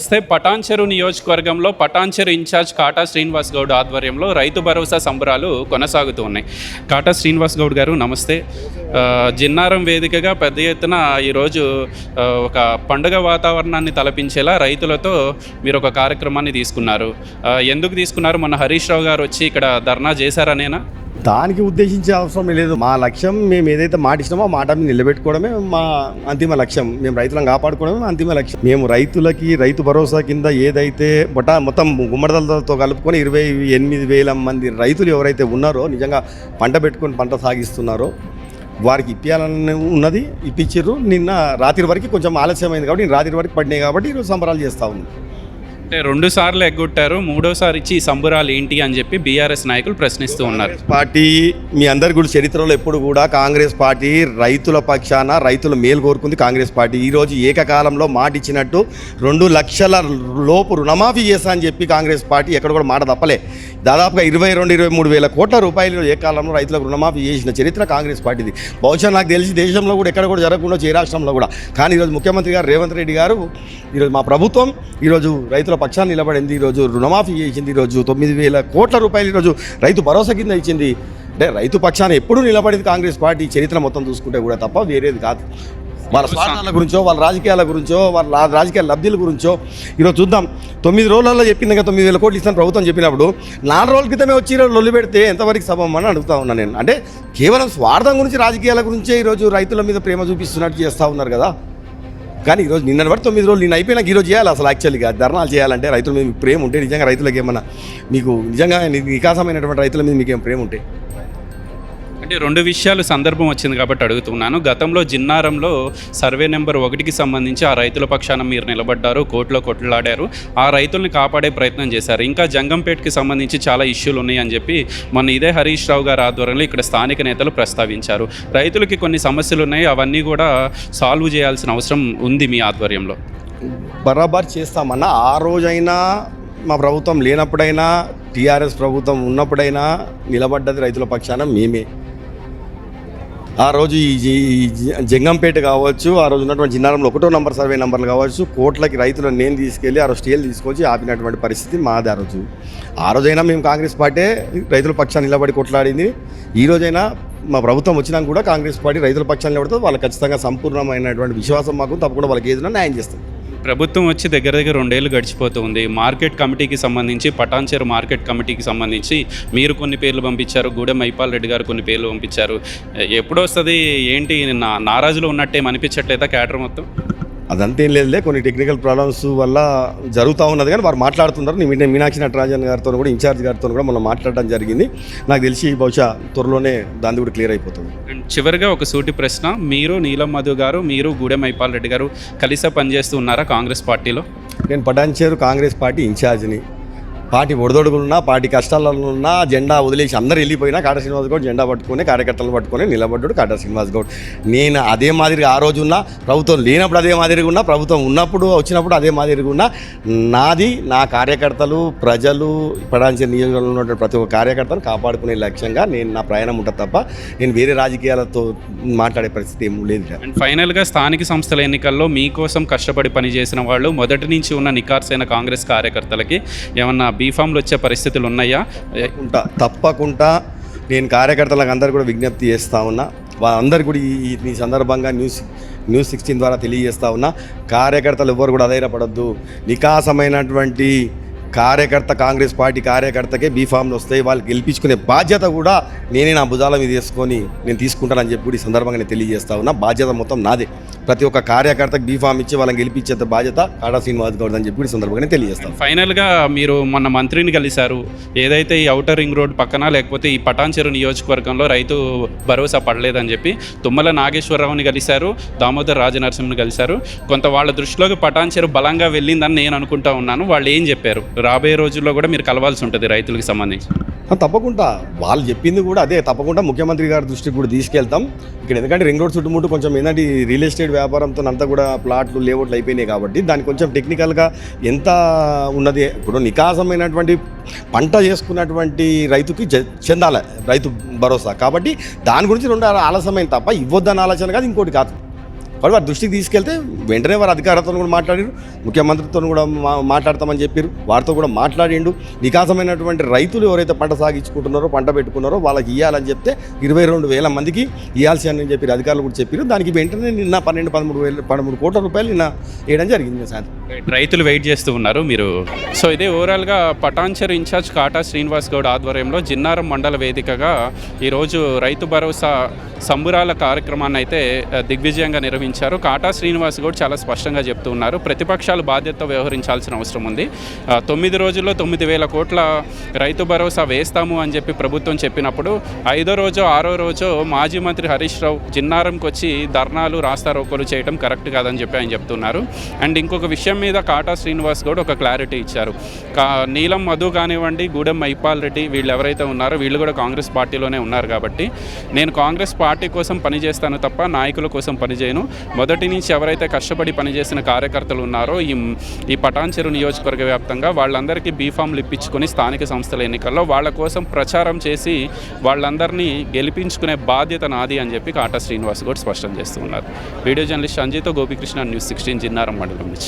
నమస్తే. పటాన్చెరు నియోజకవర్గంలో పటాన్చెరు ఇన్ఛార్జ్ కాటా శ్రీనివాస్ గౌడ్ ఆధ్వర్యంలో రైతు భరోసా సంబరాలు కొనసాగుతూ ఉన్నాయి. కాటా శ్రీనివాస్ గౌడ్ గారు నమస్తే. జిన్నారం వేదికగా పెద్ద ఎత్తున ఈరోజు ఒక పండుగ వాతావరణాన్ని తలపించేలా రైతులతో మీరు ఒక కార్యక్రమాన్ని తీసుకున్నారు. ఎందుకు తీసుకున్నారు? మొన్న హరీష్ రావు గారు వచ్చి ఇక్కడ ధర్నా చేశారనేనా? దానికి ఉద్దేశించే అవసరం లేదు. మా లక్ష్యం మేము ఏదైతే మాట ఇచ్చినామో ఆ మాట మీద నిలబెట్టుకోవడమే మా అంతిమ లక్ష్యం. మేము రైతులను కాపాడుకోవడమే అంతిమ లక్ష్యం. మేము రైతులకి రైతు భరోసా కింద ఏదైతే మొత్తం గుమ్మడిదలతో కలుపుకొని 28,000 మంది రైతులు ఎవరైతే ఉన్నారో, నిజంగా పంట పెట్టుకొని పంట సాగిస్తున్నారో వారికి ఇప్పించాలని ఉన్నది. ఇప్పించారు. నిన్న రాత్రి వరకు కొంచెం ఆలస్యమైంది కాబట్టి నేను రాత్రి వరకు పడినాయి కాబట్టి ఈరోజు సంబరాలు చేస్తూ ఉన్నాం. అంటే 2 సార్లు ఎగ్గొట్టారు, 3వసారి ఇచ్చి ఈ సంబరాలు ఏంటి అని చెప్పి బీఆర్ఎస్ నాయకులు ప్రశ్నిస్తూ ఉన్నారు. పార్టీ మీ అందరి కూడా చరిత్రలో ఎప్పుడు కూడా కాంగ్రెస్ పార్టీ రైతుల పక్షాన రైతుల మేలు కోరుకుంది. కాంగ్రెస్ పార్టీ ఈరోజు ఏకకాలంలో మాట ఇచ్చినట్టు 2 లక్షల లోపు రుణమాఫీ చేస్తా అని చెప్పి కాంగ్రెస్ పార్టీ ఎక్కడ కూడా మాట తప్పలే. దాదాపుగా 22-23 వేల కోట్ల రూపాయలు ఏకాలంలో రైతులకు రుణమాఫీ చేసిన చరిత్ర కాంగ్రెస్ పార్టీది. బహుశా నాకు తెలిసి దేశంలో కూడా ఎక్కడ కూడా జరగకుండా ఏ రాష్ట్రంలో కూడా. కానీ ఈరోజు ముఖ్యమంత్రి గారు రేవంత్ రెడ్డి గారు, ఈరోజు మా ప్రభుత్వం ఈరోజు రైతుల పక్షాన్ని నిలబడింది. ఈరోజు రుణమాఫీ చేసింది. ఈరోజు 9,000 కోట్ల రూపాయలు ఈరోజు రైతు భరోసా కింద ఇచ్చింది. అంటే రైతు పక్షాన్ని ఎప్పుడూ నిలబడింది కాంగ్రెస్ పార్టీ చరిత్ర మొత్తం చూసుకుంటే కూడా తప్ప వేరేది కాదు. వాళ్ళ స్వార్థాల గురించో, వాళ్ళ రాజకీయాల గురించో, వాళ్ళ రాజకీయ లబ్ధుల గురించో ఈరోజు చూద్దాం. 9 రోజులలో చెప్పింది కదా 9,000 కోట్లు ఇస్తాను ప్రభుత్వం చెప్పినప్పుడు 4 రోజుల క్రితమే వచ్చి ఈరోజు లొల్లి పెడితే ఎంతవరకు సభం అని అడుగుతా ఉన్నాను నేను. అంటే కేవలం స్వార్థం గురించి, రాజకీయాల గురించే ఈరోజు రైతుల మీద ప్రేమ చూపిస్తున్నట్టు చేస్తూ ఉన్నారు కదా. కానీ ఈరోజు నిన్న బట్టి 9 రోజులు నేను అయిపోయినాక ఈరోజు చేయాలి. అసలు యాక్చువల్గా ధర్నాలు చేయాలంటే రైతుల మీద మీకు ప్రేమ ఉంటే, నిజంగా రైతులకు ఏమన్నా మీకు నిజంగా వికాసమైనటువంటి రైతుల మీద మీకు ఏం ప్రేమ ఉంటే. అంటే 2 విషయాలు సందర్భం వచ్చింది కాబట్టి అడుగుతున్నాను. గతంలో జిన్నారంలో సర్వే నెంబర్ 1కి సంబంధించి ఆ రైతుల పక్షాన మీరు నిలబడ్డారు, కోర్టులో కొట్లాడారు, ఆ రైతుల్ని కాపాడే ప్రయత్నం చేశారు. ఇంకా జంగంపేటకి సంబంధించి చాలా ఇష్యూలు ఉన్నాయి అని చెప్పి మొన్న ఇదే హరీష్ రావు గారి ఆధ్వర్యంలో ఇక్కడ స్థానిక నేతలు ప్రస్తావించారు. రైతులకి కొన్ని సమస్యలు ఉన్నాయి, అవన్నీ కూడా సాల్వ్ చేయాల్సిన అవసరం ఉంది మీ ఆధ్వర్యంలో. బరాబర్ చేస్తామన్నా. ఆ రోజైనా మా ప్రభుత్వం లేనప్పుడైనా, టీఆర్ఎస్ ప్రభుత్వం ఉన్నప్పుడైనా నిలబడ్డది రైతుల పక్షాన మేమే. ఆ రోజు ఈ జంగంపేట కావచ్చు, ఆ రోజు ఉన్నటువంటి జిన్నారంలో 1వ నంబర్ సర్వే నంబర్లు కావచ్చు, కోట్లకి రైతులను నేను తీసుకెళ్ళి ఆ రోజు స్టేలు తీసుకొచ్చి ఆపినటువంటి పరిస్థితి మాది. ఆ రోజైనా మేము కాంగ్రెస్ పార్టీ రైతుల పక్షాన్ని నిలబడి కొట్లాడింది. ఈ రోజైనా మా ప్రభుత్వం వచ్చినాక కూడా కాంగ్రెస్ పార్టీ రైతుల పక్షాన్ని నిలబడితే వాళ్ళకి ఖచ్చితంగా సంపూర్ణమైనటువంటి విశ్వాసం మాకు, తప్పకుండా వాళ్ళకి ఏదైనా న్యాయం చేస్తాం. ప్రభుత్వం వచ్చి దగ్గర 2 ఏళ్ళు గడిచిపోతుంది. మార్కెట్ కమిటీకి సంబంధించి, పటాన్చెరు మార్కెట్ కమిటీకి సంబంధించి మీరు కొన్ని పేర్లు పంపించారు, గూడెం మైపాల్ రెడ్డి గారు కొన్ని పేర్లు పంపించారు. ఎప్పుడు వస్తుంది ఏంటి? నారాజులో ఉన్నట్టే అనిపించట్లేదా క్యాడర్ మొత్తం? అదంతేం లేదులే, కొన్ని టెక్నికల్ ప్రాబ్లమ్స్ వల్ల జరుగుతూ ఉన్నది. కానీ వారు మాట్లాడుతున్నారు. నేను మీనాక్షి నటరాజన్ గారితో కూడా, ఇన్ఛార్జ్ గారితో కూడా మనం మాట్లాడడం జరిగింది. నాకు తెలిసి బహుశా త్వరలోనే దాన్ని కూడా క్లియర్ అయిపోతుంది. అండ్ చివరిగా ఒక సూటి ప్రశ్న, మీరు నీలం మధు గారు, మీరు గూడెం మైపాల్ రెడ్డి గారు కలిసి పనిచేస్తూ ఉన్నారా కాంగ్రెస్ పార్టీలో? నేను పటాన్చెరు కాంగ్రెస్ పార్టీ ఇన్ఛార్జిని. పార్టీ ఒడిదొడుగులున్నా, పార్టీ కష్టాలలో ఉన్నా, జెండా వదిలేసి అందరూ వెళ్ళిపోయినా కాటా శ్రీనివాస్ గౌడ్ జెండా పట్టుకొని, కార్యకర్తలు పట్టుకొని నిలబడ్డాడు కాటా శ్రీనివాస్ గౌడ్. నేను అదే మాదిరిగా ఆ రోజు ఉన్నా, ప్రభుత్వం లేనప్పుడు అదే మాదిరిగా ఉన్నా, ప్రభుత్వం ఉన్నప్పుడు వచ్చినప్పుడు అదే మాదిరిగా ఉన్నా. నాది, నా కార్యకర్తలు, ప్రజలు, పటాన్చెరు నియోజకవర్గంలో ఉన్నటువంటి ప్రతి ఒక్క కార్యకర్తను కాపాడుకునే లక్ష్యంగా నేను నా ప్రయాణం ఉంటుంది తప్ప నేను వేరే రాజకీయాలతో మాట్లాడే పరిస్థితి ఏం లేదు. అండ్ ఫైనల్గా స్థానిక సంస్థల ఎన్నికల్లో మీకోసం కష్టపడి పనిచేసిన వాళ్ళు, మొదటి నుంచి ఉన్న నికార్సైన కాంగ్రెస్ కార్యకర్తలకి ఏమన్నా బీఫామ్లు వచ్చే పరిస్థితులు ఉన్నాయా? తప్పకుండా నేను కార్యకర్తలకు అందరూ కూడా విజ్ఞప్తి చేస్తూ ఉన్నా. వాళ్ళందరూ కూడా ఈ సందర్భంగా న్యూస్ 16 ద్వారా తెలియజేస్తూ ఉన్నా. కార్యకర్తలు ఎవ్వరు కూడా అధైర్యపడద్దు. నికాసమైనటువంటి కార్యకర్త, కాంగ్రెస్ పార్టీ కార్యకర్తకే బీఫామ్లు వస్తాయి. వాళ్ళు గెలిపించుకునే బాధ్యత కూడా నేనే నా భుజాల మీద వేసుకొని నేను తీసుకుంటానని చెప్పి కూడా ఈ సందర్భంగా నేను తెలియజేస్తా ఉన్నా. బాధ్యత మొత్తం నాదే. ప్రతి ఒక్క కార్యకర్తకు బీఫామ్ ఇచ్చి వాళ్ళని గెలిపించే బాధ్యత కాటా శ్రీనివాస్ గౌడ్ అని చెప్పి ఈ సందర్భంగా నేను తెలియజేస్తాను. ఫైనల్గా మీరు మొన్న మంత్రిని కలిశారు. ఏదైతే ఈ ఔటర్ రింగ్ రోడ్ పక్కన, లేకపోతే ఈ పటాన్చెరు నియోజకవర్గంలో రైతు భరోసా పడలేదని చెప్పి తుమ్మల నాగేశ్వరరావుని కలిశారు, దామోదర్ రాజనరసింహని కలిశారు. కొంత వాళ్ళ దృష్టిలోకి పటాన్చెరు బలంగా వెళ్ళిందని నేను అనుకుంటా ఉన్నాను. వాళ్ళు ఏం చెప్పారు? రాబోయే రోజుల్లో కూడా మీరు కలవాల్సి ఉంటుంది రైతులకు సంబంధించి. తప్పకుండా వాళ్ళు చెప్పింది కూడా అదే. తప్పకుండా ముఖ్యమంత్రి గారి దృష్టికి కూడా తీసుకెళ్తాం. ఇక్కడ ఎందుకంటే రింగ్ రోడ్ చుట్టుముట్టు కొంచెం ఏంటంటే రియల్ ఎస్టేట్ వ్యాపారంతో అంతా కూడా ప్లాట్లు, లేఅవుట్లు అయిపోయినాయి కాబట్టి దానికి కొంచెం టెక్నికల్గా ఎంత ఉన్నది. ఇప్పుడు నికాసమైనటువంటి పంట చేసుకున్నటువంటి రైతుకి చెందాలి రైతు భరోసా. కాబట్టి దాని గురించి 2 ఆలస్యమైన తప్ప ఇవ్వద్దన్న ఆలోచన కాదు, ఇంకోటి కాదు. కాబట్టి వారి దృష్టికి తీసుకెళ్తే వెంటనే వారు అధికారులతో కూడా మాట్లాడారు, ముఖ్యమంత్రితో కూడా మాట్లాడతామని చెప్పారు, వారితో కూడా మాట్లాడిండు. వికాసమైనటువంటి రైతులు ఎవరైతే పంట సాగించుకుంటున్నారో పంట పెట్టుకున్నారో వాళ్ళకి ఇవ్వాలని చెప్తే 22,000 మందికి ఇవ్వాల్సి అని చెప్పి అధికారులు కూడా చెప్పారు. దానికి వెంటనే నిన్న 13 కోట్ల రూపాయలు నిన్న వేయడం జరిగింది సార్. రైతులు వెయిట్ చేస్తూ ఉన్నారు మీరు. సో ఇదే ఓవరాల్గా పటాన్చెరు ఇన్ఛార్జ్ కాటా శ్రీనివాస్ గౌడ్ ఆధ్వర్యంలో జిన్నారం మండల వేదికగా ఈరోజు రైతు భరోసా సంబురాల కార్యక్రమాన్ని అయితే దిగ్విజయంగా నిర్వహించారు. కాటా శ్రీనివాస్ గౌడ్ చాలా స్పష్టంగా చెప్తూ ఉన్నారు, ప్రతిపక్షాలు బాధ్యతతో వ్యవహరించాల్సిన అవసరం ఉంది. 9 రోజుల్లో 9,000 కోట్ల రైతు భరోసా వేస్తాము అని చెప్పి ప్రభుత్వం చెప్పినప్పుడు 5వ రోజు 6వ రోజు మాజీ మంత్రి హరీష్ రావు జిన్నారంకి వచ్చి ధర్నాలు రాస్తారోకోలు చేయడం కరెక్ట్ కాదని చెప్పి ఆయన చెప్తున్నారు. అండ్ ఇంకొక విషయం మీద కాటా శ్రీనివాస్ గౌడ్ ఒక క్లారిటీ ఇచ్చారు. నీలం మధు కానివ్వండి, గూడెం మైపాల్ రెడ్డి వీళ్ళు ఎవరైతే ఉన్నారో వీళ్ళు కూడా కాంగ్రెస్ పార్టీలోనే ఉన్నారు కాబట్టి నేను కాంగ్రెస్ పార్టీ కోసం పనిచేస్తాను తప్ప నాయకుల కోసం పనిచేయను. మొదటి నుంచి ఎవరైతే కష్టపడి పనిచేసిన కార్యకర్తలు ఉన్నారో ఈ పటాన్చెరు నియోజకవర్గ వ్యాప్తంగా వాళ్ళందరికీ బీఫామ్లు ఇప్పించుకొని స్థానిక సంస్థల ఎన్నికల్లో వాళ్ళ కోసం ప్రచారం చేసి వాళ్ళందరినీ గెలిపించుకునే బాధ్యత నాది అని చెప్పి కాటా శ్రీనివాస్ గౌడ్ స్పష్టం చేస్తూ ఉన్నారు. వీడియో జర్నలిస్ట్ సంజయ్తో గోపికృష్ణ, న్యూస్ 16 జిన్నారం మండలం నుంచి.